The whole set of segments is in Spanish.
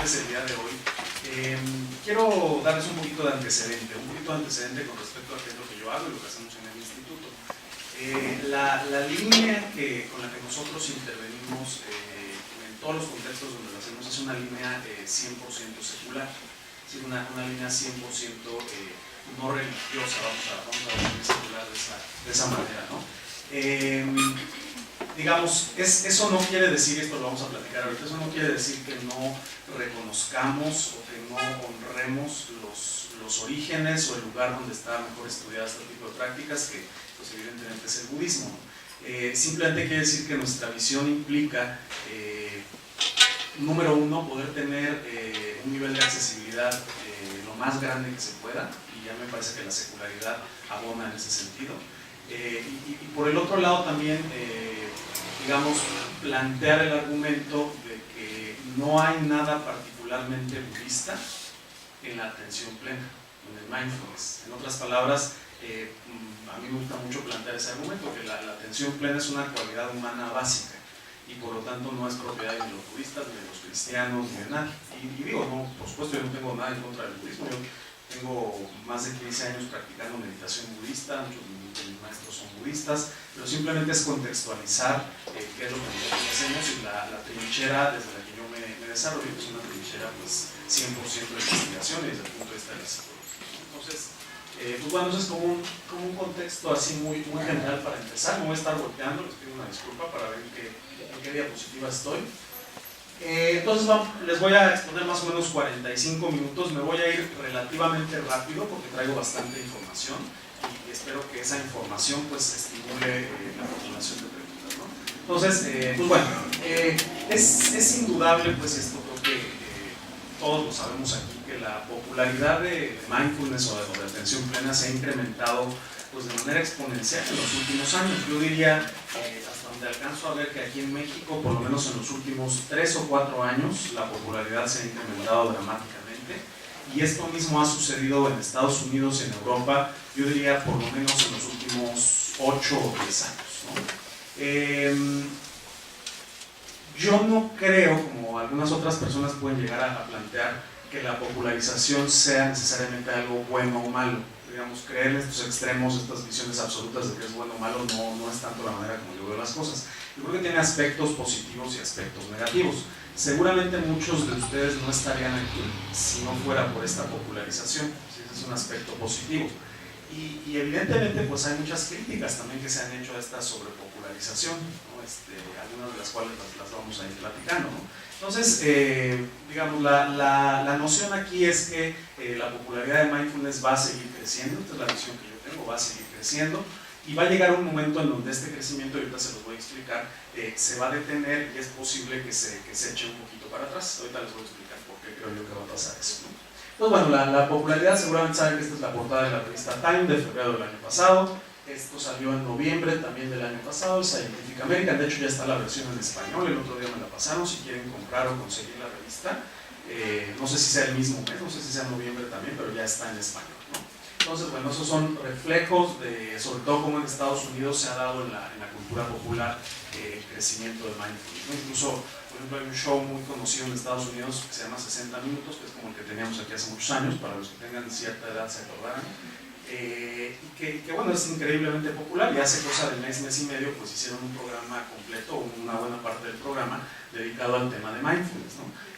compartirles el día de hoy. Quiero darles un poquito de antecedente con respecto a qué es lo que yo hago y lo que hacemos en el instituto. La línea con la que nosotros intervenimos en todos los contextos donde lo hacemos es una línea 100% secular, es decir, una línea 100% no religiosa, vamos a definir secular de esa manera, ¿no? Digamos, eso no quiere decir, esto lo vamos a platicar ahorita, eso no quiere decir que no reconozcamos o que no honremos los orígenes o el lugar donde está mejor estudiado este tipo de prácticas, que pues evidentemente es el budismo, ¿no? Simplemente quiere decir que nuestra visión implica, número uno, poder tener un nivel de accesibilidad lo más grande que se pueda, y ya me parece que la secularidad abona en ese sentido. Y por el otro lado también, digamos, plantear el argumento de que no hay nada particularmente budista en la atención plena, en el mindfulness. En otras palabras, a mí me gusta mucho plantear ese argumento, que la atención plena es una cualidad humana básica y por lo tanto no es propiedad de los budistas, ni de los cristianos, ni de nadie. Y digo, no, por supuesto, yo no tengo nada en contra del budismo. Yo tengo más de 15 años practicando meditación budista, muchos de mis maestros son budistas, pero simplemente es contextualizar qué es lo que nosotros hacemos, y la trinchera desde la que yo me desarrollo es una trinchera pues 100% de investigación y desde el punto de vista de la psicología. Entonces, pues bueno, eso es como un contexto así muy general para empezar. Me voy a estar volteando, les pido una disculpa para ver en qué diapositiva estoy. Entonces les voy a exponer más o menos 45 minutos, me voy a ir relativamente rápido porque traigo bastante información y espero que esa información pues estimule la formulación de preguntas, ¿no? Entonces, pues bueno, es indudable, pues esto creo que todos lo sabemos aquí, que la popularidad de mindfulness o de atención plena se ha incrementado pues de manera exponencial en los últimos años. Yo diría, hasta donde alcanzo a ver, que aquí en México, por lo menos en los últimos 3 o 4 años, la popularidad se ha incrementado dramáticamente, y esto mismo ha sucedido en Estados Unidos y en Europa, yo diría por lo menos en los últimos 8 o 10 años, ¿no? Yo no creo, como algunas otras personas pueden llegar a plantear, que la popularización sea necesariamente algo bueno o malo. Digamos, creer en estos extremos, estas visiones absolutas de que es bueno o malo, no es tanto la manera como yo veo las cosas. Yo creo que tiene aspectos positivos y aspectos negativos. Seguramente muchos de ustedes no estarían aquí si no fuera por esta popularización. Ese es un aspecto positivo. Y evidentemente pues hay muchas críticas también que se han hecho a esta sobrepopularización, ¿no? Algunas de las cuales las vamos a ir platicando, ¿no? Entonces, digamos, la noción aquí es que la popularidad de mindfulness va a seguir creciendo. Esta es la visión que yo tengo, va a seguir creciendo, y va a llegar un momento en donde este crecimiento, ahorita se los voy a explicar, se va a detener, y es posible que se eche un poquito para atrás. Ahorita les voy a explicar por qué creo yo que va a pasar eso, ¿no? Pues bueno, la popularidad, seguramente saben que esta es la portada de la revista Time de febrero del año pasado. Esto salió en noviembre también del año pasado, el Scientific American. De hecho ya está la versión en español, el otro día me la pasaron. Si quieren comprar o conseguir la revista, no sé si sea el mismo mes, no sé si sea noviembre también, pero ya está en español, ¿no? Entonces, bueno, esos son reflejos de, sobre todo, cómo en Estados Unidos se ha dado en la cultura popular el crecimiento de mindfulness, ¿no? Incluso, por ejemplo, hay un show muy conocido en Estados Unidos que se llama 60 Minutos, que es como el que teníamos aquí hace muchos años, para los que tengan cierta edad se acordarán, y que bueno, es increíblemente popular, y hace cosa de mes y medio pues hicieron un programa completo, una buena parte del programa dedicado al tema de mindfulness, ¿no?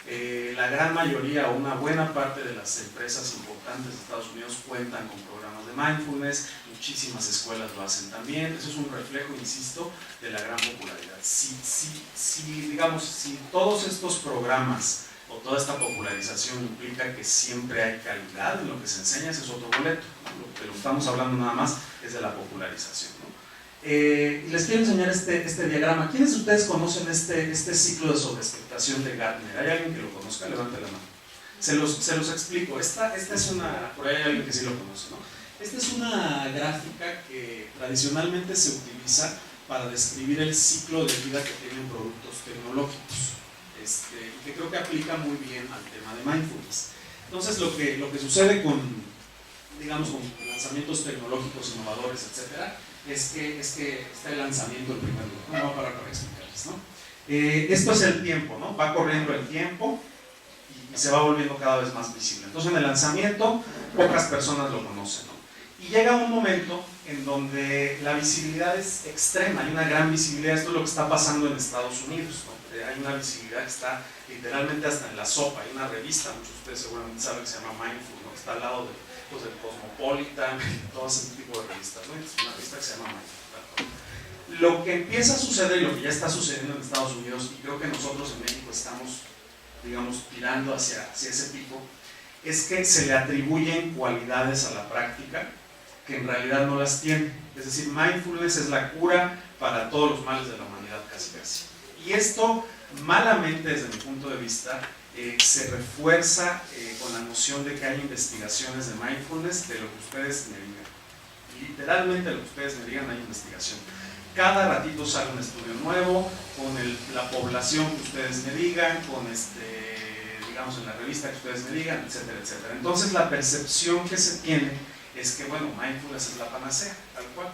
La gran mayoría o una buena parte de las empresas importantes de Estados Unidos cuentan con programas de mindfulness, muchísimas escuelas lo hacen también. Eso es un reflejo, insisto, de la gran popularidad. Digamos, si todos estos programas o toda esta popularización implica que siempre hay calidad en lo que se enseña, ese es otro boleto, ¿no? Lo que estamos hablando nada más es de la popularización, ¿no? Y les quiero enseñar este diagrama. ¿Quiénes de ustedes conocen este ciclo de sobreexpectación de Gartner? ¿Hay alguien que lo conozca? Levante la mano. Se los explico. Esta es una, por ahí hay alguien que sí lo conoce, ¿no? Esta es una gráfica que tradicionalmente se utiliza para describir el ciclo de vida que tienen productos tecnológicos, que creo que aplica muy bien al tema de mindfulness. Entonces, lo que sucede con, digamos, con lanzamientos tecnológicos innovadores, etcétera, es que está el lanzamiento del primer grupo. No va a parar para explicarles, ¿no? Esto es el tiempo, ¿no? Va corriendo el tiempo, y se va volviendo cada vez más visible. Entonces en el lanzamiento pocas personas lo conocen, ¿no? Y llega un momento en donde la visibilidad es extrema, hay una gran visibilidad. Esto es lo que está pasando en Estados Unidos, ¿no? Hay una visibilidad que está literalmente hasta en la sopa. Hay una revista, muchos de ustedes seguramente saben, que se llama Mindful, ¿no? Que está al lado de, pues, del Cosmopolitan y todo ese tipo de revistas, ¿no? Es una revista que se llama Mindful. Lo que empieza a suceder y lo que ya está sucediendo en Estados Unidos, y creo que nosotros en México estamos, digamos, tirando hacia ese pico, es que se le atribuyen cualidades a la práctica que en realidad no las tiene. Es decir, mindfulness es la cura para todos los males de la humanidad, casi casi. Y esto, malamente desde mi punto de vista, se refuerza con la noción de que hay investigaciones de mindfulness de lo que ustedes me digan. Literalmente lo que ustedes me digan hay investigación. Cada ratito sale un estudio nuevo, con la población que ustedes me digan, con digamos en la revista que ustedes me digan, etcétera, etcétera. Entonces la percepción que se tiene es que, bueno, mindfulness es la panacea, tal cual.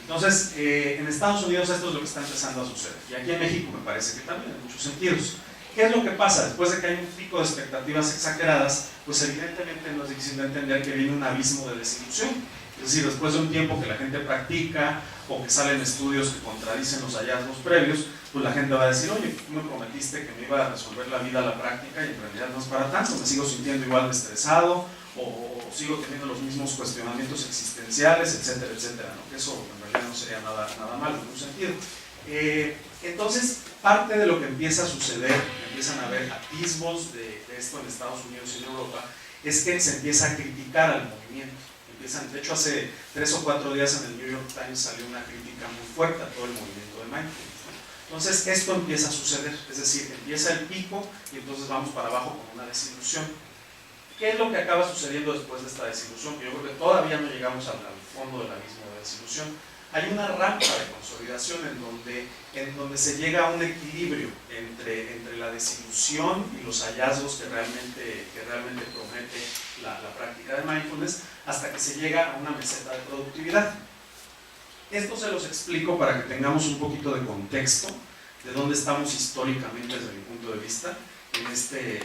Entonces, en Estados Unidos esto es lo que está empezando a suceder. Y aquí en México me parece que también, en muchos sentidos. ¿Qué es lo que pasa? Después de que hay un pico de expectativas exageradas, pues evidentemente no es difícil de entender que viene un abismo de desilusión. Es decir, después de un tiempo que la gente practica o que salen estudios que contradicen los hallazgos previos, pues la gente va a decir, oye, tú me prometiste que me iba a resolver la vida a la práctica y en realidad no es para tanto, me sigo sintiendo igual de estresado o sigo teniendo los mismos cuestionamientos existenciales, etcétera, etcétera, ¿no? Que eso en realidad no sería nada malo en ningún sentido. Entonces, parte de lo que empieza a suceder, empiezan a haber atisbos de esto en Estados Unidos y en Europa, es que se empieza a criticar al movimiento. De hecho, hace 3 o 4 días en el New York Times salió una crítica muy fuerte a todo el movimiento de mindfulness, ¿no? Entonces, esto empieza a suceder, es decir, empieza el pico y entonces vamos para abajo con una desilusión. ¿Qué es lo que acaba sucediendo después de esta desilusión? Que yo creo que todavía no llegamos al fondo del abismo de desilusión. Hay una rampa de consolidación en donde se llega a un equilibrio entre la desilusión y los hallazgos que realmente promete la práctica de mindfulness, hasta que se llega a una meseta de productividad. Esto se los explico para que tengamos un poquito de contexto de dónde estamos históricamente desde mi punto de vista en este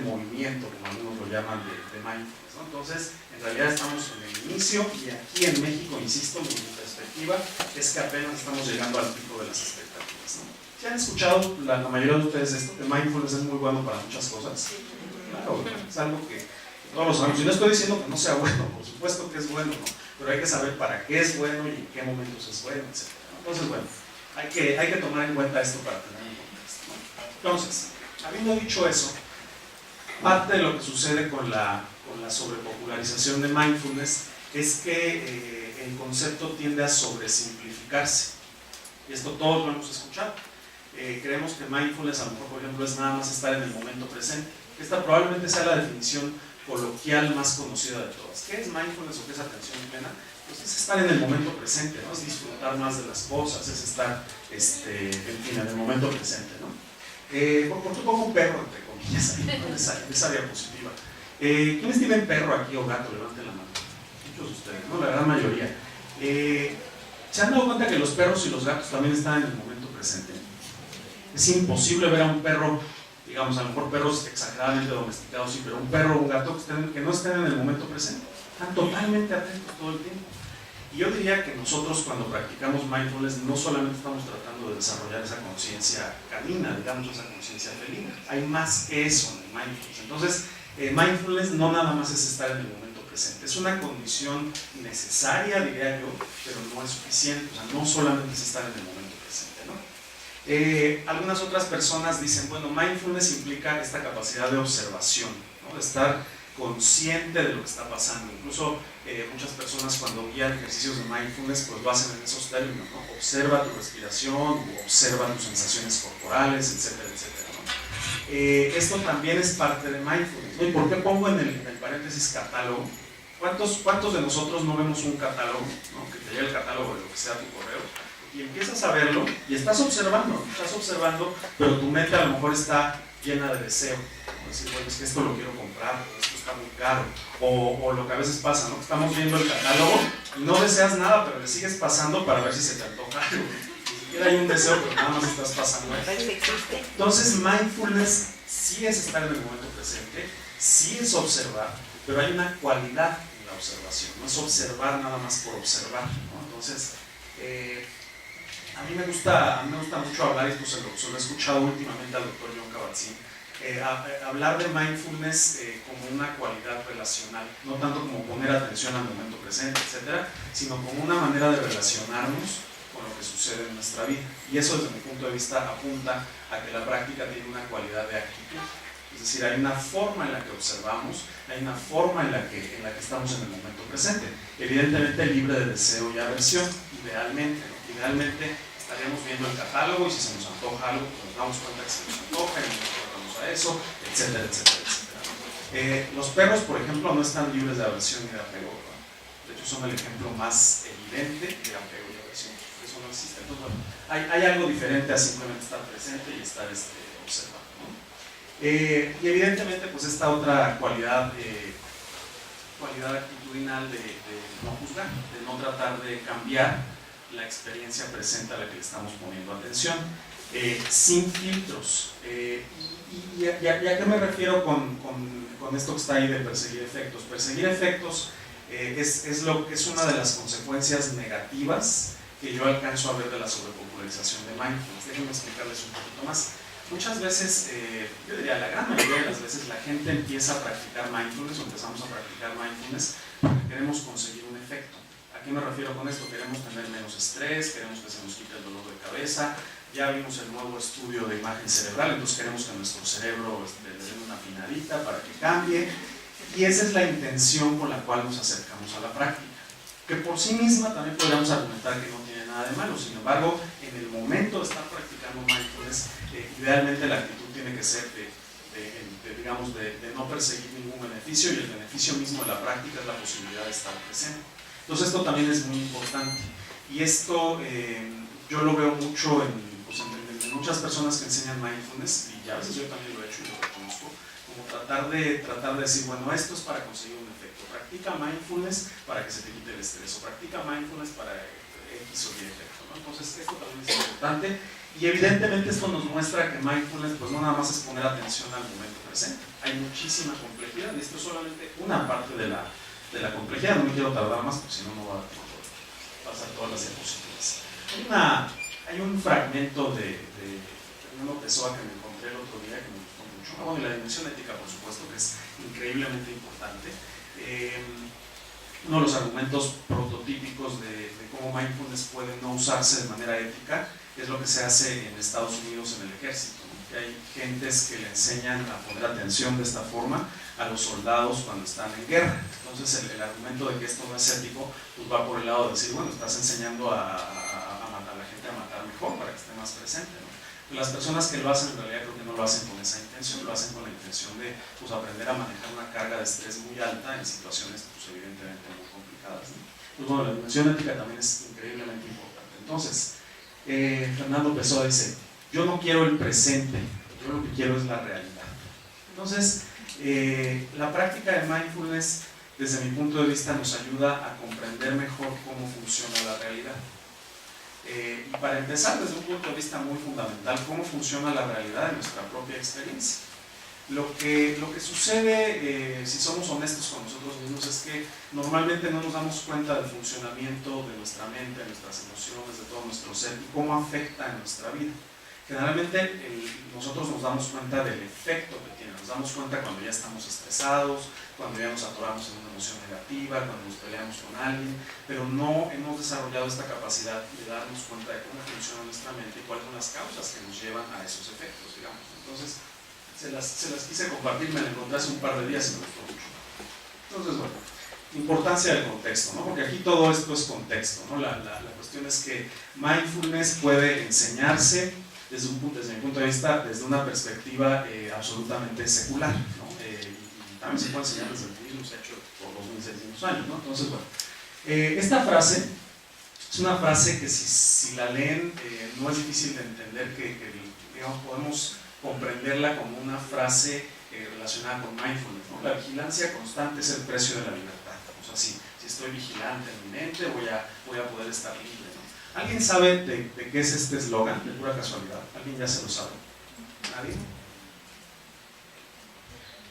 movimiento, como algunos lo llaman, de mindfulness, ¿no? Entonces, en realidad estamos en el inicio y aquí en México, insisto, mi perspectiva es que apenas estamos llegando al pico de las expectativas, ¿no? ¿Sí han escuchado la mayoría de ustedes esto? Que mindfulness es muy bueno para muchas cosas. Claro, es algo que todos lo sabemos. Y no estoy diciendo que no sea bueno, por supuesto que es bueno, ¿no? Pero hay que saber para qué es bueno y en qué momentos es bueno, etc. Entonces, bueno, hay que tomar en cuenta esto para tener un contexto, ¿no? Entonces, habiendo dicho eso, parte de lo que sucede con la sobrepopularización de mindfulness es que el concepto tiende a sobresimplificarse. Y esto todos lo hemos escuchado. Creemos que mindfulness, a lo mejor, por ejemplo, es nada más estar en el momento presente. Esta probablemente sea la definición coloquial más conocida de todas. ¿Qué es mindfulness o qué es atención plena? Pues es estar en el momento presente, ¿no? Es disfrutar más de las cosas, es estar en fin, en el momento presente, ¿no? ¿Por qué pongo un perro, entre comillas, ahí, ¿no? esa diapositiva? ¿Quiénes tienen perro aquí o gato? Levanten la mano. Muchos de ustedes, ¿no? La gran mayoría. ¿Se han dado cuenta que los perros y los gatos también están en el momento presente? Es imposible ver a un perro, digamos, a lo mejor perros exageradamente domesticados, sí, pero un perro o un gato que no estén en el momento presente. Están totalmente atentos todo el tiempo. Y yo diría que nosotros, cuando practicamos mindfulness, no solamente estamos tratando de desarrollar esa conciencia canina, digamos, esa conciencia felina. Hay más que eso en el mindfulness. Entonces, mindfulness no nada más es estar en el momento presente. Es una condición necesaria, diría yo, pero no es suficiente. O sea, no solamente es estar en el momento presente, ¿no? Algunas otras personas dicen, bueno, mindfulness implica esta capacidad de observación, ¿no? De estar consciente de lo que está pasando. Incluso muchas personas cuando guían ejercicios de mindfulness pues lo hacen en esos términos, ¿no? Observa tu respiración, observa tus sensaciones corporales, etcétera, etcétera, ¿no? Esto también es parte de mindfulness, ¿no? ¿Y por qué pongo en el paréntesis catálogo? ¿Cuántos de nosotros no vemos un catálogo, ¿no? Que te llega el catálogo de lo que sea tu correo y empiezas a verlo y estás observando, pero tu mente a lo mejor está llena de deseo, ¿no? Decir, bueno, es que esto lo quiero comprar, esto está muy caro, o lo que a veces pasa, ¿no? Estamos viendo el catálogo y no deseas nada, pero le sigues pasando para ver si se te antoja algo. Ni siquiera hay un deseo, pero nada más estás pasando. Entonces, mindfulness sí es estar en el momento presente, sí es observar, pero hay una cualidad en la observación, no es observar nada más por observar, ¿no? Entonces, a mí me gusta mucho hablar, esto se lo he escuchado últimamente al doctor John Kabat-Zinn, hablar de mindfulness como una cualidad relacional, no tanto como poner atención al momento presente, etcétera, sino como una manera de relacionarnos con lo que sucede en nuestra vida. Y eso, desde mi punto de vista, apunta a que la práctica tiene una cualidad de actitud. Es decir, hay una forma en la que observamos, hay una forma en la que estamos en el momento presente. Evidentemente libre de deseo y aversión, idealmente, ¿no? Idealmente estaríamos viendo el catálogo y si se nos antoja algo, pues nos damos cuenta que se nos antoja y nos acordamos a eso, etcétera, etcétera, etcétera. Los perros, por ejemplo, no están libres de aversión y de apego, ¿verdad? De hecho, son el ejemplo más evidente de apego y aversión. Eso no existe. Entonces, bueno, hay algo diferente a simplemente estar presente y estar observando, ¿no? Y evidentemente, pues esta otra cualidad actitudinal de no juzgar, de no tratar de cambiar la experiencia presente a la que le estamos poniendo atención, sin filtros. ¿Y a qué me refiero con esto que está ahí de perseguir efectos? Perseguir efectos es una de las consecuencias negativas que yo alcanzo a ver de la sobrepopularización de mindfulness. Déjenme explicarles un poquito más. Muchas veces, yo diría la gran mayoría de las veces, la gente empieza a practicar mindfulness o empezamos a practicar mindfulness porque queremos conseguir un efecto. ¿A qué me refiero con esto? Queremos tener menos estrés, queremos que se nos quite el dolor de cabeza, ya vimos el nuevo estudio de imagen cerebral, entonces queremos que nuestro cerebro le den una afinadita para que cambie, y esa es la intención con la cual nos acercamos a la práctica, que por sí misma también podríamos argumentar que no tiene nada de malo. Sin embargo, en el momento de estar practicando mindfulness, idealmente la actitud tiene que ser de no perseguir ningún beneficio, y el beneficio mismo de la práctica es la posibilidad de estar presente. Entonces esto también es muy importante, y esto yo lo veo mucho en muchas personas que enseñan mindfulness, y a veces yo también lo he hecho y lo reconozco, como tratar de decir, bueno, esto es para conseguir un efecto, practica mindfulness para que se te quite el estrés, o practica mindfulness para X o Y efecto, ¿no? Entonces esto también es importante, y evidentemente esto nos muestra que mindfulness pues no nada más es poner atención al momento presente, hay muchísima complejidad, y esto es solamente una parte de la complejidad. No me quiero tardar más porque si no, no va a pasar todas las diapositivas. Hay un fragmento de Fernando Pessoa que me encontré el otro día que me gustó mucho. Bueno, y la dimensión ética, por supuesto, que es increíblemente importante. Uno de los argumentos prototípicos de cómo mindfulness puede no usarse de manera ética es lo que se hace en Estados Unidos en el ejército, ¿no? Que hay gentes que le enseñan a poner atención de esta forma a los soldados cuando están en guerra. Entonces el argumento de que esto no es ético pues va por el lado de decir, bueno, estás enseñando a la gente a matar mejor para que esté más presente, ¿no? Las personas que lo hacen en realidad creo que no lo hacen con esa intención, lo hacen con la intención de pues, aprender a manejar una carga de estrés muy alta en situaciones pues, evidentemente muy complicadas, ¿no? Pues bueno, la dimensión ética también es increíblemente importante. Entonces, Fernando Pessoa dice, yo no quiero el presente, yo lo que quiero es la realidad. Entonces, la práctica de mindfulness, desde mi punto de vista, nos ayuda a comprender mejor cómo funciona la realidad. Y para empezar, desde un punto de vista muy fundamental, cómo funciona la realidad de nuestra propia experiencia. Lo que sucede, si somos honestos con nosotros mismos, es que normalmente no nos damos cuenta del funcionamiento de nuestra mente, de nuestras emociones, de todo nuestro ser y cómo afecta en nuestra vida. Generalmente nosotros nos damos cuenta del efecto que tiene, nos damos cuenta cuando ya estamos estresados, cuando ya nos atoramos en una emoción negativa, cuando nos peleamos con alguien, pero no hemos desarrollado esta capacidad de darnos cuenta de cómo funciona nuestra mente y cuáles son las causas que nos llevan a esos efectos, digamos. Entonces, se las quise compartir, me la encontré hace un par de días y me gustó mucho. Entonces, bueno, importancia del contexto, ¿no? Porque aquí todo esto es contexto, ¿no? La cuestión es que mindfulness puede enseñarse desde mi punto de vista, desde una perspectiva absolutamente secular, ¿no? Y también se puede enseñar desde el budismo, se ha hecho por 2600 años, ¿no? Entonces, bueno, esta frase es una frase que si la leen no es difícil de entender, digamos, podemos comprenderla como una frase relacionada con mindfulness, ¿no? La vigilancia constante es el precio de la libertad. O sea, si estoy vigilante en mi mente, voy a poder estar libre, ¿no? ¿Alguien sabe de qué es este eslogan? De pura casualidad. ¿Alguien ya se lo sabe? ¿Nadie?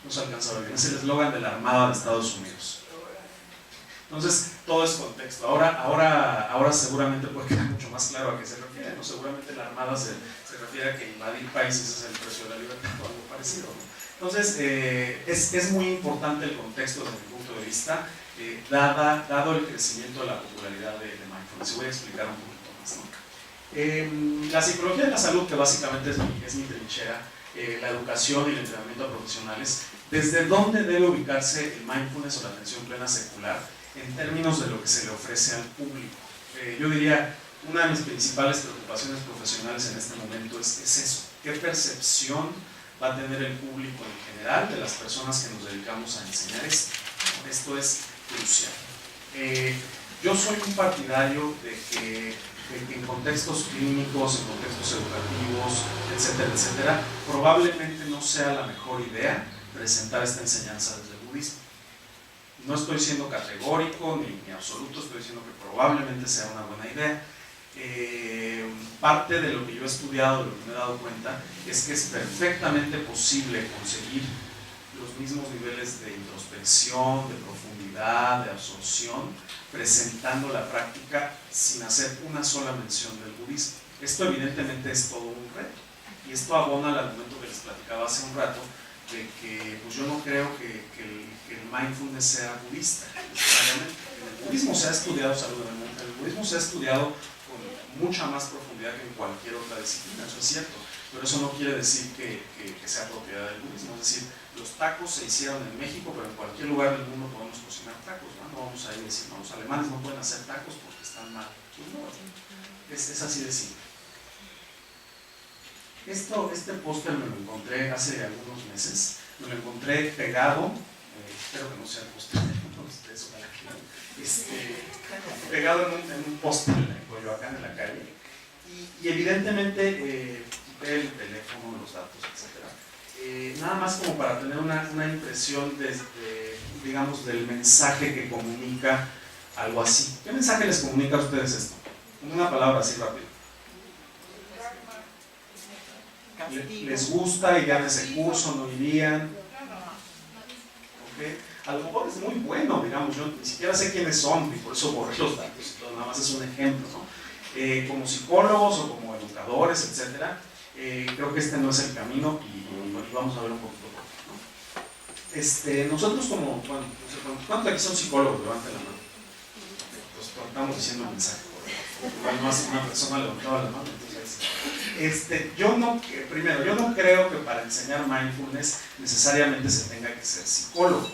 No se alcanza a ver bien, es el eslogan de la Armada de Estados Unidos. Entonces, todo es contexto. Ahora seguramente puede quedar mucho más claro a qué se refiere, ¿no? Seguramente la Armada se refiere a que invadir países es el precio de la libertad o algo parecido, ¿no? Entonces, es muy importante el contexto desde mi punto de vista, dado el crecimiento de la popularidad de mindfulness. Voy a explicar un poquito más, ¿no? La psicología de la salud, que básicamente es mi trinchera, la educación y el entrenamiento a profesionales, ¿desde dónde debe ubicarse el mindfulness o la atención plena secular en términos de lo que se le ofrece al público? Yo diría, una de mis principales preocupaciones profesionales en este momento es eso. ¿Qué percepción va a tener el público en general de las personas que nos dedicamos a enseñar esto? Esto es crucial. Yo soy un partidario de que en contextos clínicos, en contextos educativos, etcétera, etcétera, probablemente no sea la mejor idea presentar esta enseñanza desde el budismo. No estoy siendo categórico ni absoluto, estoy diciendo que probablemente sea una buena idea. Parte de lo que yo he estudiado, de lo que me he dado cuenta, es que es perfectamente posible conseguir los mismos niveles de introspección, de profundidad, de absorción, presentando la práctica sin hacer una sola mención del budismo. Esto evidentemente es todo un reto, y esto abona al argumento que les platicaba hace un rato, de que pues yo no creo que el mindfulness sea budista, necesariamente. En el budismo se ha estudiado salud mental, el budismo se ha estudiado con mucha más profundidad que en cualquier otra disciplina, eso es cierto, pero eso no quiere decir que sea propiedad del budismo. Es decir, los tacos se hicieron en México, pero en cualquier lugar del mundo podemos cocinar tacos, ¿no? No vamos a ir a decir, no, los alemanes no pueden hacer tacos porque están mal. Pues no, es así de simple. Este póster me lo encontré hace algunos meses, me lo encontré pegado, espero que no sea el póster, pegado en un póster en Coyoacán, en la calle, y evidentemente quité el teléfono, los datos, etc. Nada más como para tener una impresión digamos, del mensaje que comunica algo así. ¿Qué mensaje les comunica a ustedes esto? En una palabra así rápido. ¿Les gusta? ¿Irían a ese curso? ¿No irían? ¿Okay? A lo mejor es muy bueno, digamos, yo ni siquiera sé quiénes son y por eso borré los datos, nada más es un ejemplo, ¿no? Como psicólogos o como educadores, etcétera, creo que este no es el camino y vamos a ver un poquito por qué, ¿no? Nosotros como, bueno, ¿cuántos de aquí son psicólogos? Levanten la mano. Pues estamos diciendo un mensaje, igual más una persona levantaba la mano, entonces, yo no creo que para enseñar mindfulness necesariamente se tenga que ser psicólogo,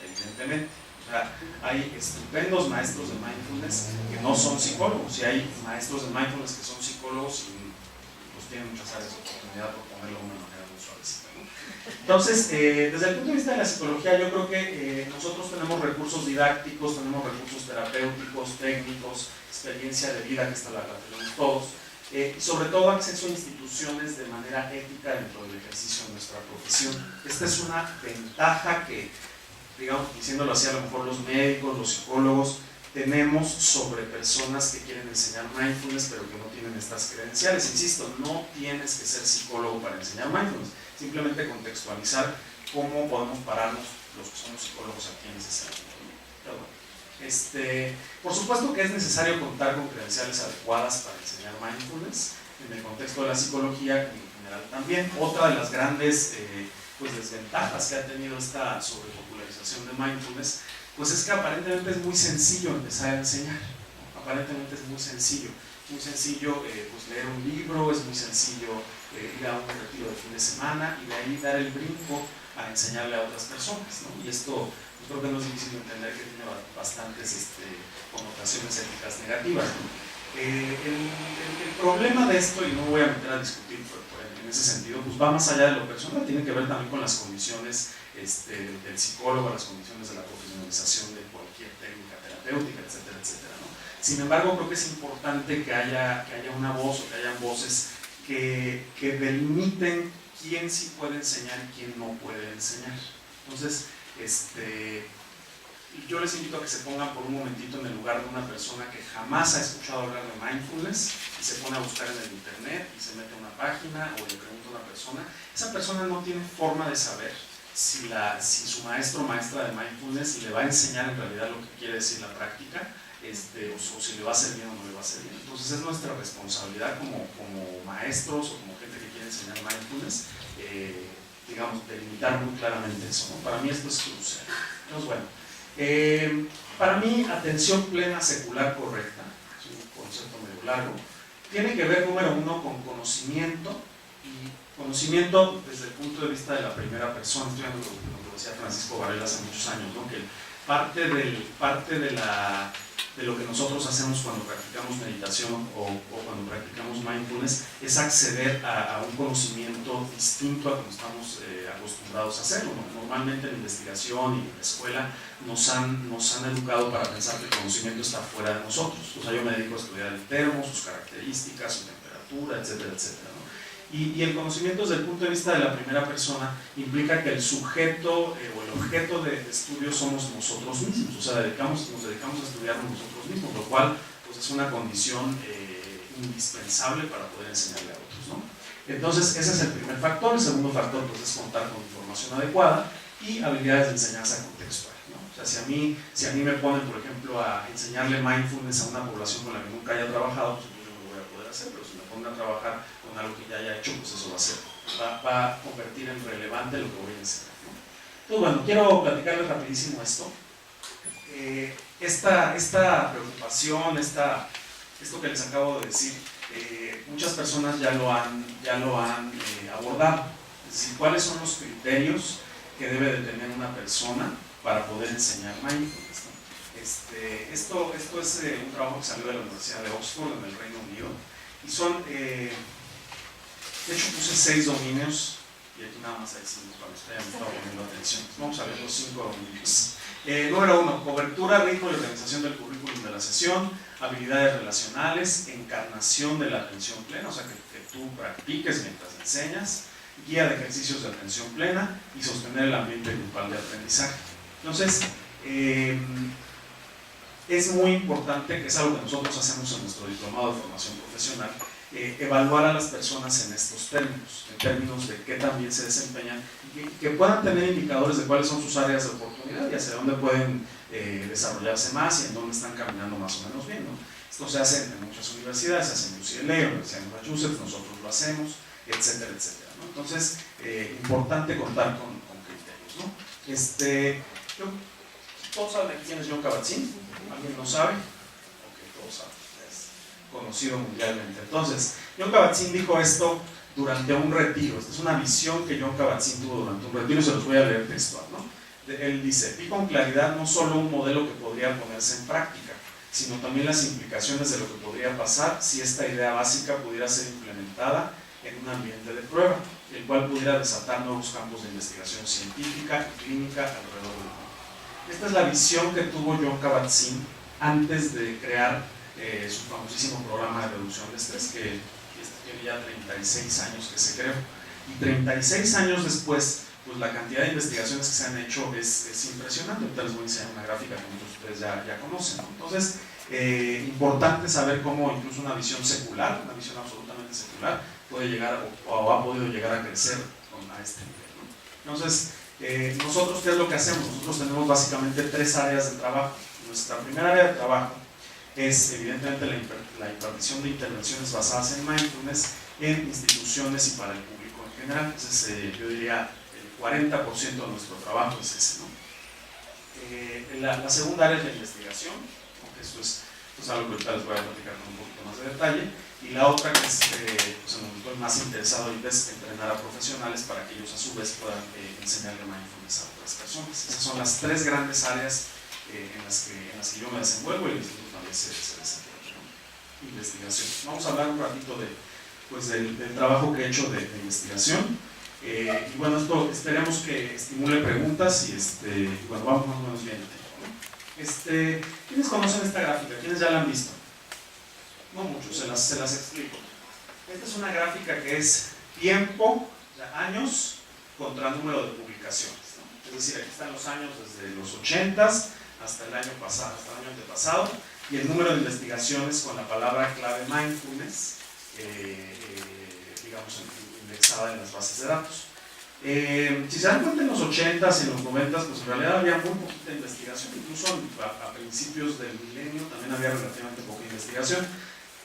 evidentemente. O sea, hay estupendos maestros de mindfulness que no son psicólogos, y hay maestros de mindfulness que son psicólogos y pues tienen muchas áreas de oportunidad, por ponerlo de una manera muy suavecita, ¿no? Entonces, desde el punto de vista de la psicología, yo creo que nosotros tenemos recursos didácticos, tenemos recursos terapéuticos, técnicos, experiencia de vida, que esta la tenemos todos, y sobre todo acceso a instituciones de manera ética dentro del ejercicio de nuestra profesión. Esta es una ventaja que, digamos, diciéndolo así, a lo mejor los médicos, los psicólogos, tenemos sobre personas que quieren enseñar mindfulness pero que no tienen estas credenciales. Insisto, no tienes que ser psicólogo para enseñar mindfulness, simplemente contextualizar cómo podemos pararnos los que somos psicólogos aquí en ese sentido. Pero bueno, por supuesto que es necesario contar con credenciales adecuadas para enseñar mindfulness en el contexto de la psicología y en general también. Otra de las grandes pues desventajas que ha tenido esta sobrepopularización de mindfulness, pues es que aparentemente es muy sencillo empezar a enseñar, ¿no? Aparentemente es muy sencillo pues leer un libro, es muy sencillo ir a un retiro de fin de semana y de ahí dar el brinco a enseñarle a otras personas, ¿no? Y esto creo que no es difícil de entender, que tiene bastantes connotaciones éticas negativas, ¿no? El problema de esto, y no voy a meter a discutir en ese sentido, pues va más allá de lo personal, tiene que ver también con las condiciones del psicólogo, las condiciones de la profesionalización de cualquier técnica terapéutica, etcétera, etcétera, ¿no? Sin embargo, creo que es importante que haya una voz o que hayan voces que delimiten quién sí puede enseñar y quién no puede enseñar. Entonces, yo les invito a que se pongan por un momentito en el lugar de una persona que jamás ha escuchado hablar de mindfulness y se pone a buscar en el internet y se mete a una página o le pregunta a una persona. Esa persona no tiene forma de saber si su maestro o maestra de mindfulness le va a enseñar en realidad lo que quiere decir la práctica, o si le va a hacer bien o no le va a hacer bien. Entonces es nuestra responsabilidad como maestros o como gente que quiere enseñar mindfulness, digamos, delimitar muy claramente eso, ¿no? Para mí esto es crucial. Entonces, bueno, para mí atención plena secular correcta, es un concepto medio largo, tiene que ver, número uno, con conocimiento, y conocimiento desde el punto de vista de la primera persona. Estoy hablando de lo que decía Francisco Varela hace muchos años, ¿no? Que parte de lo que nosotros hacemos cuando practicamos meditación o cuando practicamos mindfulness es acceder a un conocimiento distinto a como estamos acostumbrados a hacerlo, ¿no? Normalmente en investigación y en la escuela nos han educado para pensar que el conocimiento está fuera de nosotros. O sea, yo me dedico a estudiar el termo, sus características, su temperatura, etcétera, etcétera, ¿no? Y el conocimiento desde el punto de vista de la primera persona implica que el sujeto o el objeto de estudio somos nosotros mismos, o sea, nos dedicamos a estudiarnos nosotros mismos, lo cual pues, es una condición indispensable para poder enseñarle a otros, ¿no? Entonces, ese es el primer factor. El segundo factor pues, es contar con información adecuada y habilidades de enseñanza contextual, ¿no? O sea, si a mí me ponen, por ejemplo, a enseñarle mindfulness a una población con la que nunca haya trabajado, pues yo no lo voy a poder hacer, pero si me ponen a trabajar con algo que ya haya hecho, pues eso va a convertir en relevante lo que voy a enseñar, ¿no? Entonces, bueno, quiero platicarles rapidísimo esto. Esta preocupación, esto que les acabo de decir, muchas personas ya lo han abordado. Es decir, ¿cuáles son los criterios que debe de tener una persona para poder enseñar mindfulness, ¿no? Esto es un trabajo que salió de la Universidad de Oxford en el Reino Unido y son, de hecho puse 6 dominios y aquí nada más hay 5 para ustedes, ya me estaba poniendo atención. Vamos a ver los 5 dominios. Número 1, cobertura, ritmo y organización del currículum de la sesión, habilidades relacionales, encarnación de la atención plena, o sea que tú practiques mientras enseñas, guía de ejercicios de atención plena y sostener el ambiente grupal de aprendizaje. Entonces, es muy importante, que es algo que nosotros hacemos en nuestro diplomado de formación profesional, evaluar a las personas en estos términos, en términos de qué también se desempeñan y que puedan tener indicadores de cuáles son sus áreas de oportunidad y hacia dónde pueden desarrollarse más y en dónde están caminando más o menos bien, ¿no? Esto se hace en muchas universidades, se hace en UCLA, Universidad de Massachusetts, nosotros lo hacemos, etcétera, etcétera, ¿no? Entonces, importante contar con criterios, ¿no? ¿Todos saben quién es Jon Kabat-Zinn? ¿Alguien no sabe? Ok, todos saben, es conocido mundialmente. Entonces, Jon Kabat-Zinn dijo esto durante un retiro. Esta es una visión que Jon Kabat-Zinn tuvo durante un retiro, se los voy a leer textual, ¿no? Él dice: vi con claridad no solo un modelo que podría ponerse en práctica, sino también las implicaciones de lo que podría pasar si esta idea básica pudiera ser implementada en un ambiente de prueba, el cual pudiera desatar nuevos campos de investigación científica y clínica alrededor del mundo. Esta es la visión que tuvo Jon Kabat-Zinn antes de crear su famosísimo programa de reducción de estrés, que tiene ya 36 años que se creó. Y 36 años después, pues la cantidad de investigaciones que se han hecho es impresionante. Ahorita les voy a enseñar una gráfica que muchos de ustedes ya conocen, ¿no? Entonces, importante saber cómo incluso una visión secular, una visión absolutamente secular, puede llegar o ha podido llegar a crecer a este nivel, ¿no? Entonces, nosotros, ¿qué es lo que hacemos? Nosotros tenemos básicamente 3 áreas de trabajo. Nuestra primera área de trabajo es evidentemente la impartición de intervenciones basadas en mindfulness en instituciones y para el público en general. Entonces, yo diría el 40% de nuestro trabajo es ese, ¿no? La segunda área es la investigación, aunque esto es algo que ahorita les voy a platicar con un poquito más de detalle. Y la otra, que es pues en lo que estoy más interesado ahorita, es entrenar a profesionales para que ellos a su vez puedan enseñarle mindfulness a otras personas. Esas son las 3 grandes áreas en las que yo me desenvuelvo y el instituto también se desenvuelve, ¿no? Investigación. Vamos a hablar un ratito del trabajo que he hecho de investigación. Y bueno, esto esperemos que estimule preguntas y bueno, vamos más o menos bien el tiempo, ¿no? ¿Quiénes conocen esta gráfica? ¿Quiénes ya la han visto? No mucho, se las explico. Esta es una gráfica que es tiempo, años, contra número de publicaciones, ¿no? Es decir, aquí están los años desde los 80s hasta el año pasado, hasta el año antepasado, y el número de investigaciones con la palabra clave mindfulness, digamos, indexada en las bases de datos. Si se dan cuenta, en los 80s y en los 90s, pues en realidad había muy poquita investigación, incluso a principios del milenio también había relativamente poca investigación.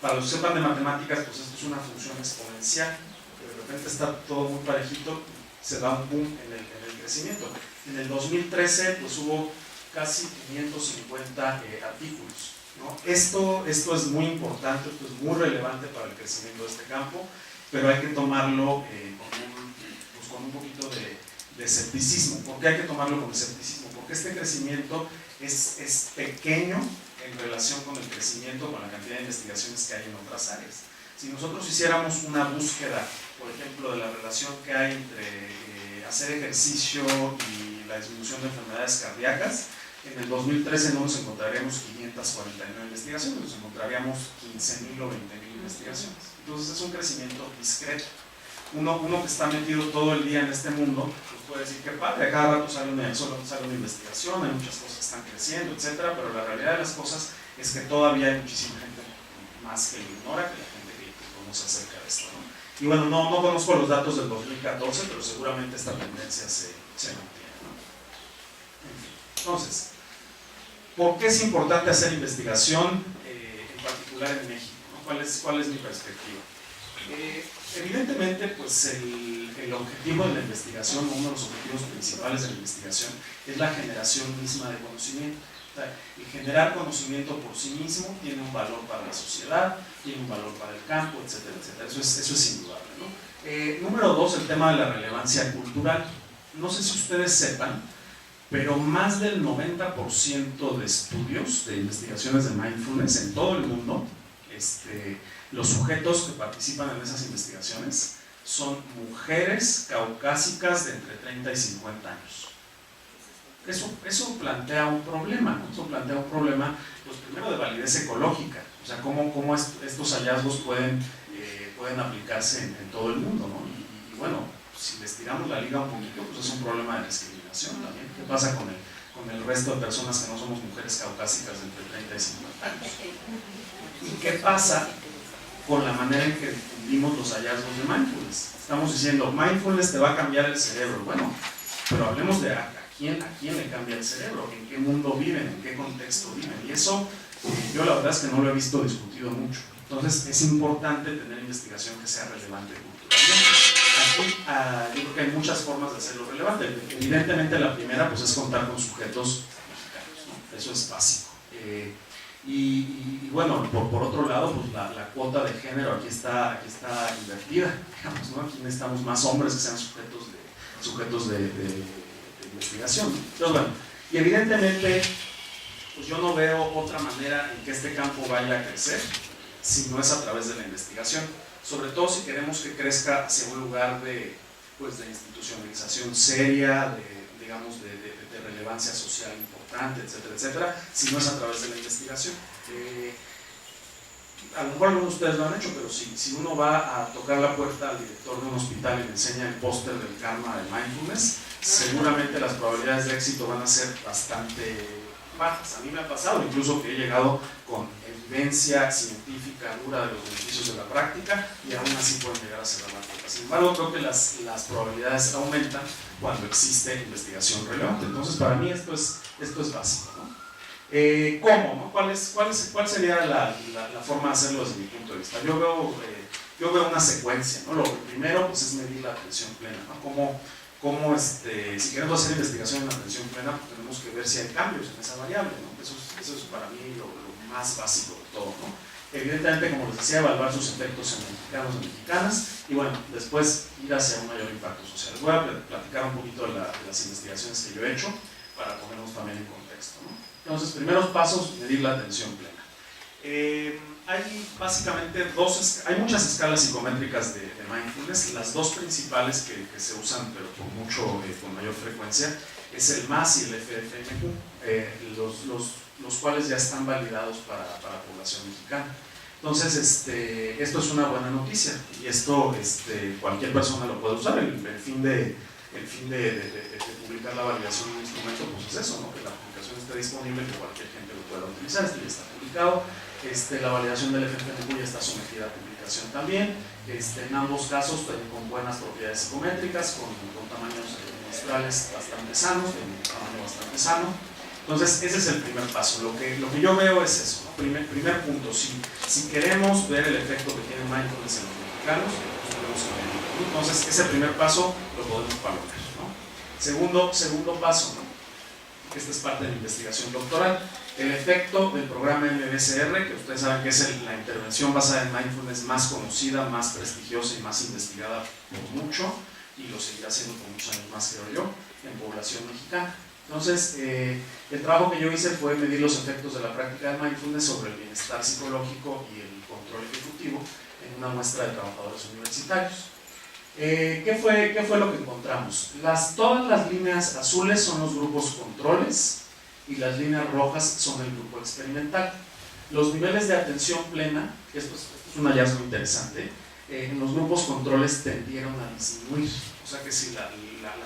Para los que sepan de matemáticas, pues esto es una función exponencial, que de repente está todo muy parejito, se da un boom en el crecimiento. En el 2013 pues hubo casi 550 artículos, ¿no? Esto es muy importante, esto es muy relevante para el crecimiento de este campo, pero hay que tomarlo con un poquito de escepticismo. ¿Por qué hay que tomarlo con escepticismo? Porque este crecimiento es pequeño en relación con el crecimiento, con la cantidad de investigaciones que hay en otras áreas. Si nosotros hiciéramos una búsqueda, por ejemplo, de la relación que hay entre hacer ejercicio y la disminución de enfermedades cardíacas, en el 2013 no nos encontraríamos 549 investigaciones, nos encontraríamos 15.000 o 20.000 investigaciones. Entonces es un crecimiento discreto. Uno que está metido todo el día en este mundo, pues puede decir que padre, a cada rato sale una investigación, hay muchas cosas que están creciendo, etcétera, pero la realidad de las cosas es que todavía hay muchísima gente más que lo ignora que la gente que conoce acerca de esto, ¿no? Y bueno, no conozco los datos del 2014, pero seguramente esta tendencia se mantiene, ¿no? Entonces, ¿por qué es importante hacer investigación, en particular en México, ¿no? ¿Cuál es mi perspectiva? Evidentemente, pues el objetivo de la investigación, uno de los objetivos principales de la investigación, es la generación misma de conocimiento. O sea, el generar conocimiento por sí mismo tiene un valor para la sociedad, tiene un valor para el campo, etcétera, etcétera. Eso es indudable, ¿no? Número dos, el tema de la relevancia cultural. No sé si ustedes sepan, pero más del 90% de estudios, de investigaciones de mindfulness en todo el mundo, los sujetos que participan en esas investigaciones son mujeres caucásicas de entre 30 y 50 años. Eso plantea un problema, ¿no? Eso plantea un problema, pues primero de validez ecológica, o sea, cómo estos hallazgos pueden aplicarse en todo el mundo, ¿no? Y bueno, si les tiramos la liga un poquito, pues es un problema de discriminación también. ¿Qué pasa con el resto de personas que no somos mujeres caucásicas de entre 30 y 50 años? ¿Y qué pasa con la manera en que difundimos los hallazgos de mindfulness? Estamos diciendo, mindfulness te va a cambiar el cerebro. Bueno, pero hablemos de a quién le cambia el cerebro, en qué mundo viven, en qué contexto viven. Y eso, yo la verdad es que no lo he visto discutido mucho. Entonces, es importante tener investigación que sea relevante culturalmente. Aquí, yo creo que hay muchas formas de hacerlo relevante. Evidentemente, la primera pues, es contar con sujetos mexicanos, ¿no? Eso es básico. Y bueno, por otro lado, pues la cuota de género aquí está invertida, digamos, ¿no? Aquí necesitamos más hombres que sean sujetos de investigación. Entonces, bueno, y evidentemente, pues yo no veo otra manera en que este campo vaya a crecer si no es a través de la investigación, sobre todo si queremos que crezca hacia un lugar de institucionalización seria, digamos, de relevancia social importante, etcétera, etcétera, si no es a través de la investigación. A lo mejor algunos de ustedes lo han hecho, pero si uno va a tocar la puerta al director de un hospital y le enseña el póster del karma de mindfulness, seguramente las probabilidades de éxito van a ser bastante bajas. A mí me ha pasado incluso que he llegado con evidencia científica dura de los beneficios de la práctica y aún así pueden llegar a cerrar la puerta. Sin embargo, creo que las probabilidades aumentan cuando existe investigación relevante. Entonces, para mí esto es básico, ¿no? ¿Cómo? ¿No? ¿Cuál sería la forma de hacerlo desde mi punto de vista? Yo veo una secuencia, ¿no? Lo primero pues, es medir la atención plena, ¿no? Si queremos hacer investigación en atención plena, pues tenemos que ver si hay cambios en esa variable, ¿no? Eso es para mí lo más básico de todo, ¿no? Evidentemente, como les decía, evaluar sus efectos en mexicanos y mexicanas y bueno, después ir hacia un mayor impacto social. Les voy a platicar un poquito de las investigaciones que yo he hecho para ponernos también en contexto, ¿no? Entonces, primeros pasos, medir la atención plena. Hay básicamente hay muchas escalas psicométricas de mindfulness. Las dos principales que se usan, pero con mayor frecuencia, es el MAS y el FFMQ, los cuales ya están validados para la población mexicana. Entonces, esto es una buena noticia y esto cualquier persona lo puede usar. El fin de el fin de publicar la validación de un instrumento pues es eso, ¿no? Que la publicación esté disponible, que cualquier gente lo pueda utilizar, ya está publicado. La validación del FFmpeg ya está sometida a publicación también, en ambos casos con buenas propiedades psicométricas, con tamaños muestrales bastante sanos, de un tamaño bastante sano. Entonces ese es el primer paso. Lo que yo veo es eso, ¿no? Primer punto, si queremos ver el efecto que tiene mindfulness en los mexicanos, entonces ese primer paso lo podemos valorar, ¿no? Segundo paso, ¿no? Esta es parte de la investigación doctoral. El efecto del programa MBSR, que ustedes saben que es la intervención basada en mindfulness más conocida, más prestigiosa y más investigada por mucho, y lo seguirá haciendo por muchos años más, creo yo, en población mexicana. Entonces, el trabajo que yo hice fue medir los efectos de la práctica de mindfulness sobre el bienestar psicológico y el control ejecutivo en una muestra de trabajadores universitarios. ¿Qué fue lo que encontramos? Todas las líneas azules son los grupos controles y las líneas rojas son el grupo experimental. Los niveles de atención plena, esto es un hallazgo interesante, en los grupos controles tendieron a disminuir. O sea que si la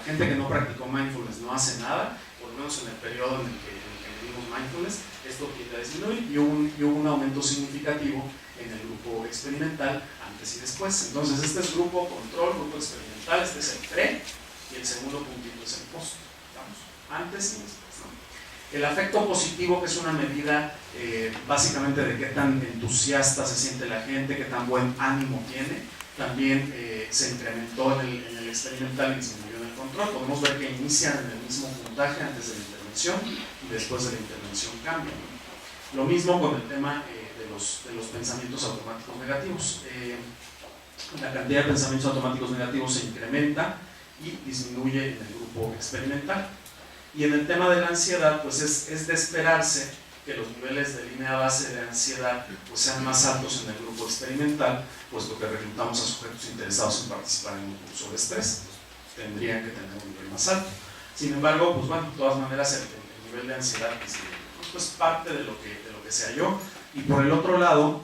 gente que no practicó mindfulness no hace nada, por lo menos en el periodo en el que medimos mindfulness, esto tiende a disminuir y hubo un aumento significativo en el grupo experimental antes y después. Entonces este es grupo control, grupo experimental, este es el pre y el segundo puntito es el post, digamos, antes y después, ¿no? El afecto positivo, que es una medida básicamente de qué tan entusiasta se siente la gente, qué tan buen ánimo tiene, también se incrementó en el experimental y disminuyó en el control. Podemos ver que inician en el mismo puntaje antes de la intervención y después de la intervención cambian, ¿no? Lo mismo con el tema de los pensamientos automáticos negativos. La cantidad de pensamientos automáticos negativos se incrementa y disminuye en el grupo experimental. Y en el tema de la ansiedad, pues es de esperarse que los niveles de línea base de ansiedad pues sean más altos en el grupo experimental, puesto que reclutamos a sujetos interesados en participar en un curso de estrés, pues tendrían que tener un nivel más alto. Sin embargo, pues bueno, de todas maneras el nivel de ansiedad pues parte de lo que se halló. Y por el otro lado,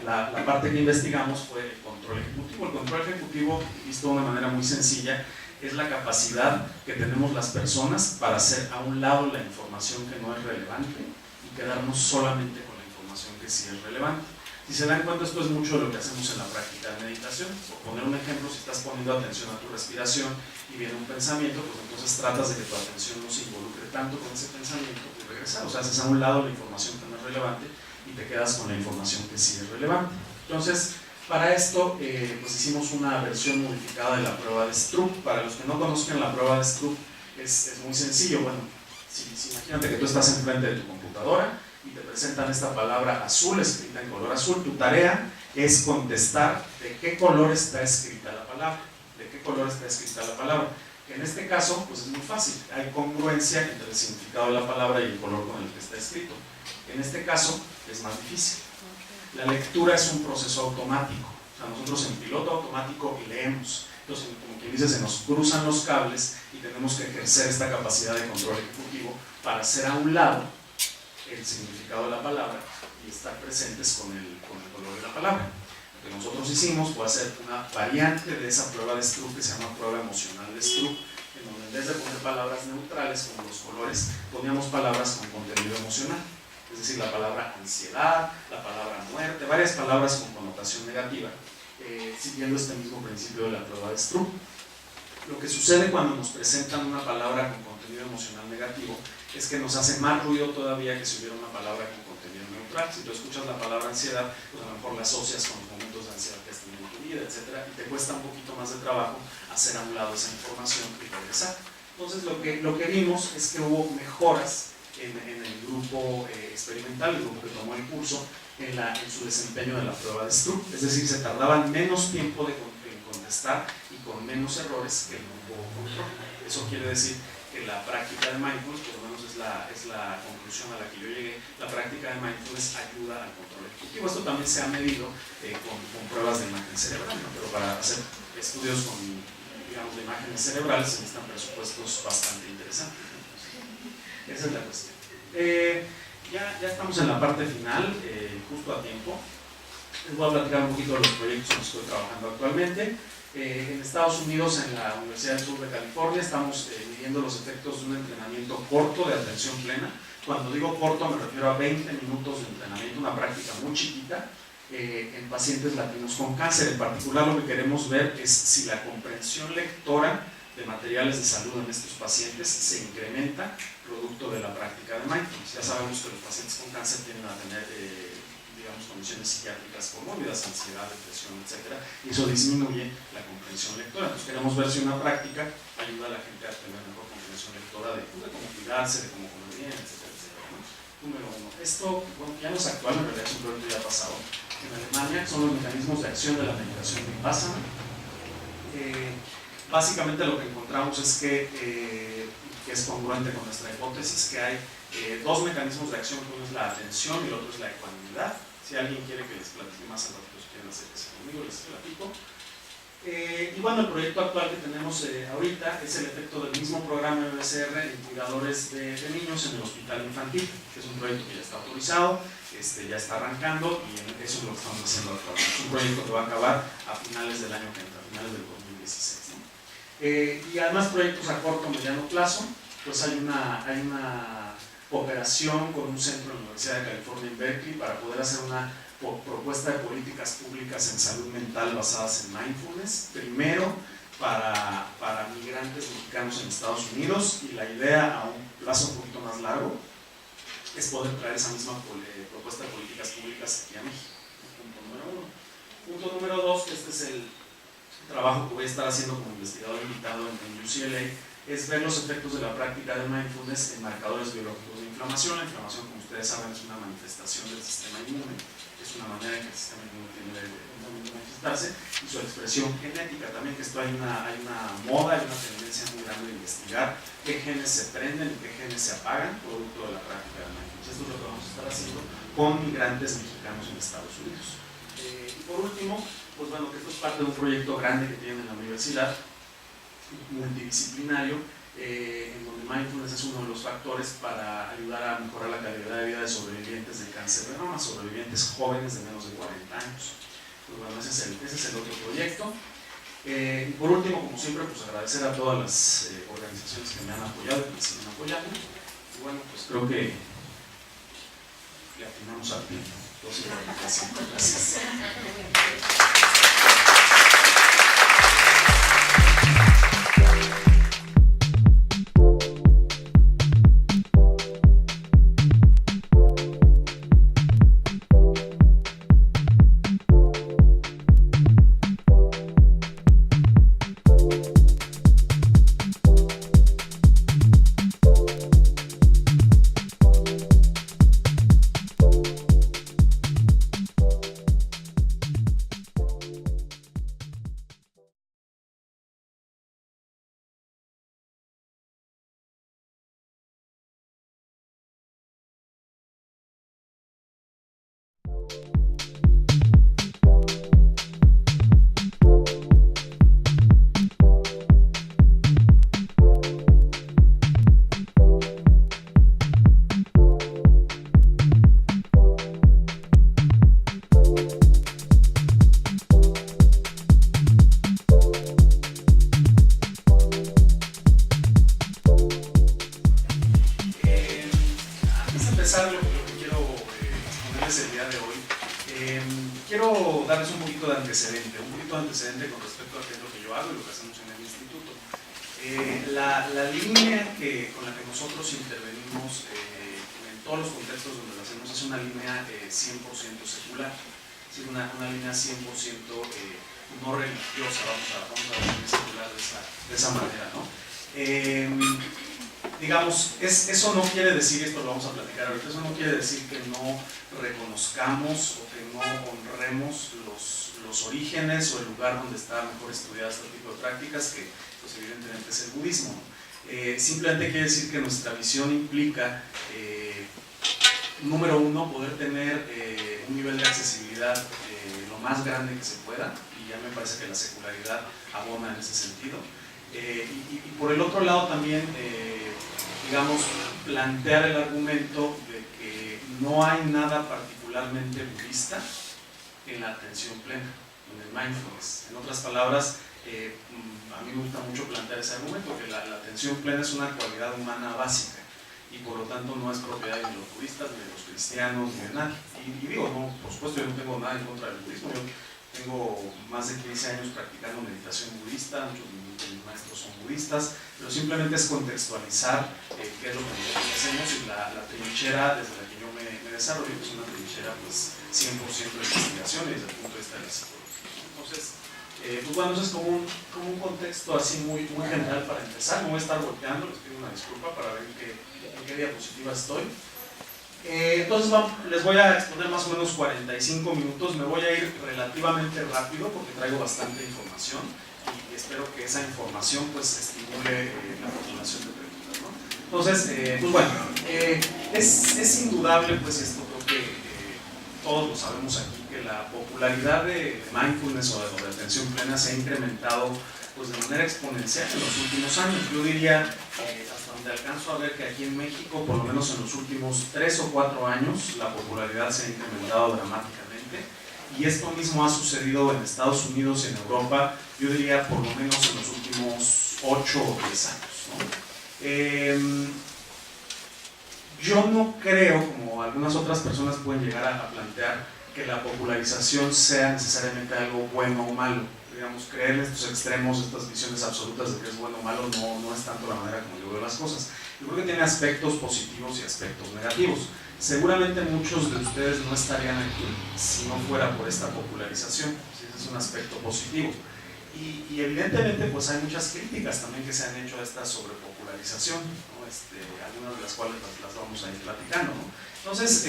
la parte que investigamos fue el control ejecutivo. El control ejecutivo, visto de una manera muy sencilla, es la capacidad que tenemos las personas para hacer a un lado la información que no es relevante y quedarnos solamente con la información que sí es relevante. Si se dan cuenta, esto es mucho de lo que hacemos en la práctica de meditación. Por poner un ejemplo, si estás poniendo atención a tu respiración y viene un pensamiento, pues entonces tratas de que tu atención no se involucre tanto con ese pensamiento y regresar. O sea, haces a un lado la información que no es relevante y te quedas con la información que sí es relevante. Entonces, para esto, pues hicimos una versión modificada de la prueba de Stroop. Para los que no conozcan la prueba de Stroop, es muy sencillo. Bueno, si imagínate que tú estás enfrente de tu computadora y te presentan esta palabra azul, escrita en color azul. Tu tarea es contestar de qué color está escrita la palabra. ¿De qué color está escrita la palabra? Que en este caso, pues es muy fácil. Hay congruencia entre el significado de la palabra y el color con el que está escrito. En este caso, es más difícil. La lectura es un proceso automático. O sea, nosotros en piloto automático leemos. Entonces, como quien dice, se nos cruzan los cables y tenemos que ejercer esta capacidad de control ejecutivo para hacer a un lado el significado de la palabra y estar presentes con el color de la palabra. Lo que nosotros hicimos fue hacer una variante de esa prueba de Stroop que se llama prueba emocional de Stroop, en donde en vez de poner palabras neutrales como los colores, poníamos palabras con contenido emocional. Es decir, la palabra ansiedad, la palabra muerte, varias palabras con connotación negativa, siguiendo este mismo principio de la prueba de Stroop. Lo que sucede cuando nos presentan una palabra con contenido emocional negativo es que nos hace más ruido todavía que si hubiera una palabra con contenido neutral. Si tú escuchas la palabra ansiedad, pues a lo mejor la asocias con los momentos de ansiedad que has tenido en tu vida, etc. Y te cuesta un poquito más de trabajo hacer a un lado esa información y regresar. Entonces lo que vimos es que hubo mejoras en el grupo experimental, el grupo que tomó el curso, en su desempeño de la prueba de Stroop. Es decir, se tardaban menos tiempo en contestar y con menos errores que el grupo control. Eso quiere decir que la práctica de mindfulness, por lo menos es la conclusión a la que yo llegué, la práctica de mindfulness ayuda al control ejecutivo. Esto también se ha medido con pruebas de imagen cerebral, ¿no? Pero para hacer estudios con, digamos, de imágenes cerebrales se necesitan presupuestos bastante interesantes. Esa es la cuestión. Ya estamos en la parte final, justo a tiempo. Les voy a platicar un poquito de los proyectos en los que estoy trabajando actualmente. En Estados Unidos, en la Universidad del Sur de California, estamos midiendo los efectos de un entrenamiento corto de atención plena. Cuando digo corto me refiero a 20 minutos de entrenamiento, una práctica muy chiquita, en pacientes latinos con cáncer. En particular, lo que queremos ver es si la comprensión lectora de materiales de salud en estos pacientes se incrementa producto de la práctica de mindfulness. Ya sabemos que los pacientes con cáncer tienden a tener digamos, condiciones psiquiátricas comórbidas, ansiedad, depresión, etc. Y eso disminuye la comprensión lectora. Entonces queremos ver si una práctica ayuda a la gente a tener mejor comprensión lectora de cómo cuidarse, de cómo comer bien, etc. ¿no? Número uno. Esto, bueno, ya no es actual, en realidad es un proyecto ya pasado. En Alemania son los mecanismos de acción de la meditación Vipassana. Básicamente lo que encontramos es que es congruente con nuestra hipótesis, que hay dos mecanismos de acción, uno es la atención y el otro es la ecuanimidad. Si alguien quiere que les platique más al ratito, si quieren acercarse conmigo, les platico. Y bueno, el proyecto actual que tenemos ahorita es el efecto del mismo programa MBSR en cuidadores de niños en el hospital infantil, que es un proyecto que ya está autorizado, ya está arrancando y eso es lo que estamos haciendo actualmente. Es un proyecto que va a acabar a finales del año que entra, a finales del 2016. ¿no? Y además proyectos a corto o mediano plazo, pues hay una cooperación con un centro de la Universidad de California en Berkeley para poder hacer una propuesta de políticas públicas en salud mental basadas en mindfulness, primero para migrantes mexicanos en Estados Unidos, y la idea a un plazo un poquito más largo es poder traer esa misma propuesta de políticas públicas aquí a México. Punto número uno. Punto número dos, este es el trabajo que voy a estar haciendo como investigador invitado en UCLA, es ver los efectos de la práctica de mindfulness en marcadores biológicos de inflamación. La inflamación, como ustedes saben, es una manifestación del sistema inmune, es una manera en que el sistema inmune tiene de manifestarse, y su expresión genética también, que esto hay una moda, hay una tendencia muy grande de investigar qué genes se prenden y qué genes se apagan producto de la práctica de mindfulness. Esto es lo que vamos a estar haciendo con migrantes mexicanos en Estados Unidos. Y por último, pues bueno, que esto es parte de un proyecto grande que tiene la universidad, multidisciplinario, en donde mindfulness es uno de los factores para ayudar a mejorar la calidad de vida de sobrevivientes de cáncer de mama, sobrevivientes jóvenes de menos de 40 años. Pues bueno, ese es el otro proyecto. Y por último, como siempre, pues agradecer a todas las organizaciones que me han apoyado y que me siguen apoyando. Y bueno, pues creo que le atinamos al tiempo. Gracias. Antecedente con respecto a qué es lo que yo hago y lo que hacemos en el instituto. La línea con la que nosotros intervenimos en todos los contextos donde lo hacemos es una línea 100% secular, es decir, una línea 100% no religiosa, vamos a ver secular de esa manera, ¿no? Digamos, eso no quiere decir, esto lo vamos a platicar ahorita, eso no quiere decir que no reconozcamos o que no honremos los orígenes o el lugar donde está mejor estudiado este tipo de prácticas, que pues evidentemente es el budismo. Simplemente quiere decir que nuestra visión implica, número uno, poder tener un nivel de accesibilidad lo más grande que se pueda, y ya me parece que la secularidad abona en ese sentido. Y por el otro lado también, digamos, plantear el argumento de que no hay nada particularmente budista en la atención plena, en el mindfulness. En otras palabras, A mí me gusta mucho plantear ese argumento, que la atención plena es una cualidad humana básica y por lo tanto no es propiedad ni de los budistas, ni de los cristianos, ni de nadie. Y digo, no, por supuesto yo no tengo nada en contra del budismo, yo tengo más de 15 años practicando meditación budista, muchos de mis maestros son budistas, pero simplemente es contextualizar qué es lo que nosotros hacemos y la trinchera desde la que yo me desarrollo, que es una trinchera pues 100% de investigación y desde el punto de vista de la psicología. Entonces, pues bueno, eso es como un contexto así muy general para empezar. No voy a estar volteando, les pido una disculpa para ver en qué diapositiva estoy. Entonces les voy a exponer más o menos 45 minutos, me voy a ir relativamente rápido porque traigo bastante información y espero que esa información pues estimule la formulación de preguntas, ¿no? Entonces, pues bueno, es indudable, pues esto creo que todos lo sabemos aquí, que la popularidad de mindfulness o de atención plena se ha incrementado pues de manera exponencial en los últimos años. Yo diría, hasta donde alcanzo a ver, que aquí en México, por lo menos en los últimos 3 o 4 años, la popularidad se ha incrementado dramáticamente. Y esto mismo ha sucedido en Estados Unidos y en Europa, yo diría por lo menos en los últimos 8 o 10 años, ¿no? Yo no creo, como algunas otras personas pueden llegar a plantear, que la popularización sea necesariamente algo bueno o malo. Digamos, creer en estos extremos, estas visiones absolutas de que es bueno o malo, no es tanto la manera como yo veo las cosas. Yo creo que tiene aspectos positivos y aspectos negativos. Seguramente muchos de ustedes no estarían aquí si no fuera por esta popularización. Ese es un aspecto positivo. Y evidentemente pues hay muchas críticas también que se han hecho a esta sobrepopularización, ¿no? Algunas de las cuales las vamos a ir platicando, ¿no? Entonces,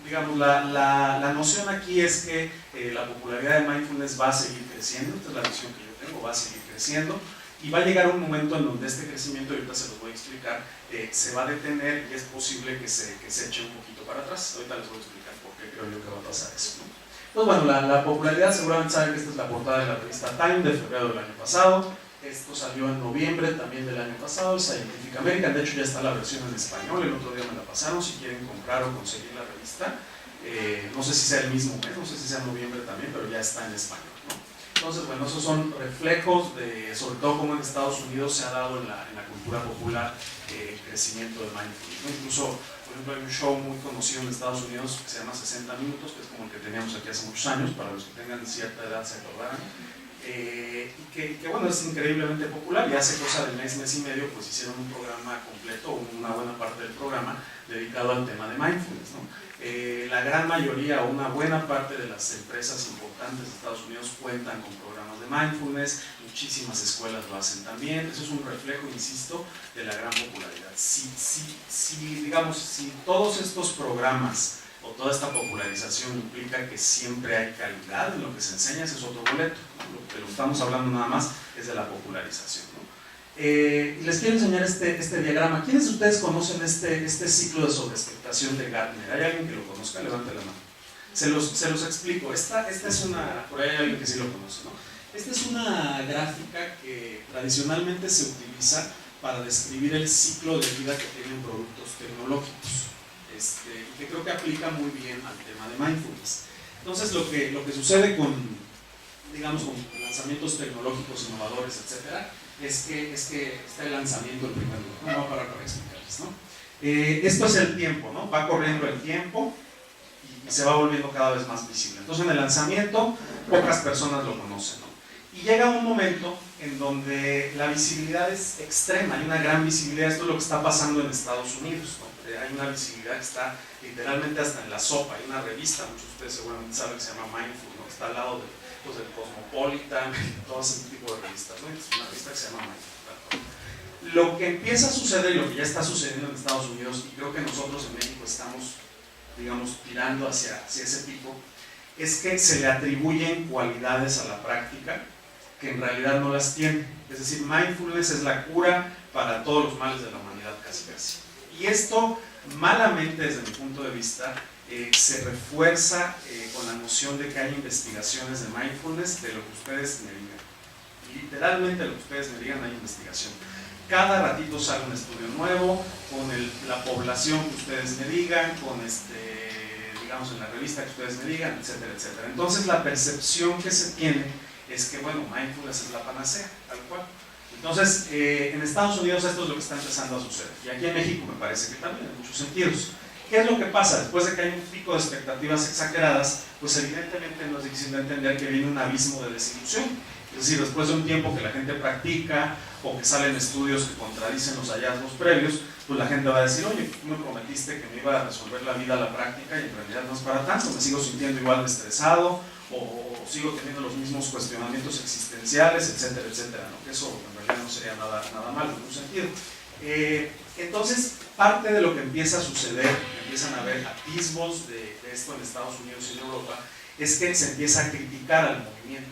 digamos, la noción aquí es que la popularidad de mindfulness va a seguir creciendo. Esta es la visión que yo tengo, va a seguir creciendo y va a llegar un momento en donde este crecimiento, ahorita se los voy a explicar, se va a detener y es posible que se eche un poquito para atrás. Ahorita les voy a explicar por qué creo yo que va a pasar eso, ¿no? Pues bueno, la popularidad, seguramente saben que esta es la portada de la revista Time de febrero del año pasado. Esto salió en noviembre también del año pasado, el Scientific American. De hecho ya está la versión en español, el otro día me la pasaron. Si quieren comprar o conseguir la revista, no sé si sea el mismo mes, no sé si sea noviembre también, pero ya está en español, ¿no? Entonces, bueno, esos son reflejos de, sobre todo, cómo en Estados Unidos se ha dado en la cultura popular el crecimiento de mindfulness, ¿no? Incluso, por ejemplo, hay un show muy conocido en Estados Unidos que se llama 60 Minutos, que es como el que teníamos aquí hace muchos años, para los que tengan cierta edad se acordarán, y que bueno, es increíblemente popular, y hace cosa de mes y medio pues hicieron un programa completo, una buena parte del programa dedicado al tema de mindfulness, ¿no? La gran mayoría o una buena parte de las empresas importantes de Estados Unidos cuentan con programas de mindfulness, muchísimas escuelas lo hacen también. Eso es un reflejo, insisto, de la gran popularidad. Digamos, si todos estos programas o toda esta popularización implica que siempre hay calidad en lo que se enseña, ese es otro boleto, ¿no? Lo que estamos hablando nada más es de la popularización, ¿no? Les quiero enseñar este diagrama. ¿Quiénes de ustedes conocen este ciclo de sobreexpectación de Gartner? ¿Hay alguien que lo conozca? Levante la mano. Se los explico. Esta es una, por ahí hay alguien que sí lo conoce, ¿no? Esta es una gráfica que tradicionalmente se utiliza para describir el ciclo de vida que tienen productos tecnológicos, que creo que aplica muy bien al tema de mindfulness. Entonces, lo que sucede con, digamos, con lanzamientos tecnológicos innovadores, etcétera, es que está el lanzamiento el primer lugar. No va a parar para explicarles, ¿no? Esto es el tiempo, ¿no? Va corriendo el tiempo y se va volviendo cada vez más visible. Entonces, en el lanzamiento, pocas personas lo conocen, ¿no? Y llega un momento en donde la visibilidad es extrema, hay una gran visibilidad. Esto es lo que está pasando en Estados Unidos, ¿no? Hay una visibilidad que está literalmente hasta en la sopa. Hay una revista, muchos de ustedes seguramente saben, que se llama Mindful, ¿no? Está al lado del Cosmopolitan, todo ese tipo de revistas, ¿no? Es una revista que se llama Mindful. Lo que empieza a suceder y lo que ya está sucediendo en Estados Unidos, y creo que nosotros en México estamos, digamos, tirando hacia ese tipo, es que se le atribuyen cualidades a la práctica que en realidad no las tiene. Es decir, mindfulness es la cura para todos los males de la humanidad, casi. Y esto, malamente desde mi punto de vista, se refuerza con la noción de que hay investigaciones de mindfulness de lo que ustedes me digan. Literalmente lo que ustedes me digan, hay investigación. Cada ratito sale un estudio nuevo, con la población que ustedes me digan, con digamos, en la revista que ustedes me digan, etcétera, etcétera. Entonces la percepción que se tiene es que, bueno, mindfulness es la panacea, tal cual. Entonces, en Estados Unidos esto es lo que está empezando a suceder, y aquí en México me parece que también, en muchos sentidos. ¿Qué es lo que pasa? Después de que hay un pico de expectativas exageradas, pues evidentemente no es difícil de entender que viene un abismo de desilusión. Es decir, después de un tiempo que la gente practica o que salen estudios que contradicen los hallazgos previos, pues la gente va a decir, oye, tú me prometiste que me iba a resolver la vida a la práctica y en realidad no es para tanto, me sigo sintiendo igual de estresado o sigo teniendo los mismos cuestionamientos existenciales, etcétera, etcétera, ¿no? Que eso en realidad no sería nada malo en ningún sentido. Entonces, parte de lo que empieza a suceder, empiezan a haber atisbos de esto en Estados Unidos y en Europa, es que se empieza a criticar al movimiento.